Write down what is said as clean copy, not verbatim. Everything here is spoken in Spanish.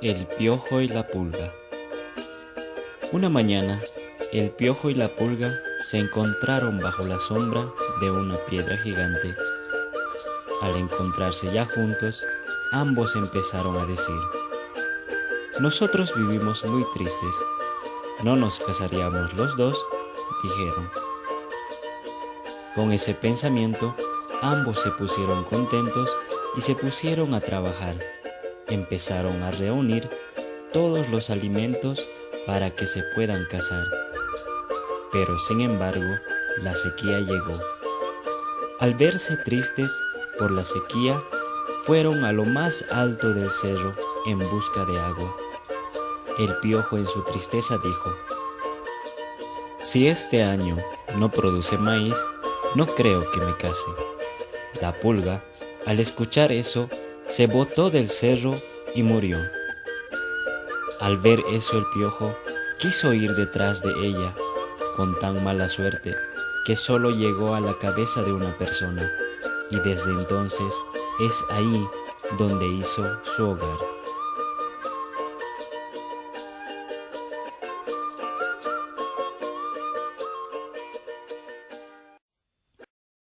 El piojo y la pulga. Una mañana, el piojo y la pulga se encontraron bajo la sombra de una piedra gigante. Al encontrarse ya juntos, ambos empezaron a decir: «Nosotros vivimos muy tristes. ¿No nos casaríamos los dos?», dijeron. Con ese pensamiento, ambos se pusieron contentos y se pusieron a trabajar. Empezaron a reunir todos los alimentos para que se puedan casar. Pero sin embargo, la sequía llegó. Al verse tristes por la sequía, fueron a lo más alto del cerro en busca de agua. El piojo en su tristeza dijo: «Si este año no produce maíz, no creo que me case». La pulga, al escuchar eso, se botó del cerro y murió. Al ver eso, el piojo quiso ir detrás de ella, con tan mala suerte que solo llegó a la cabeza de una persona, y desde entonces es ahí donde hizo su hogar.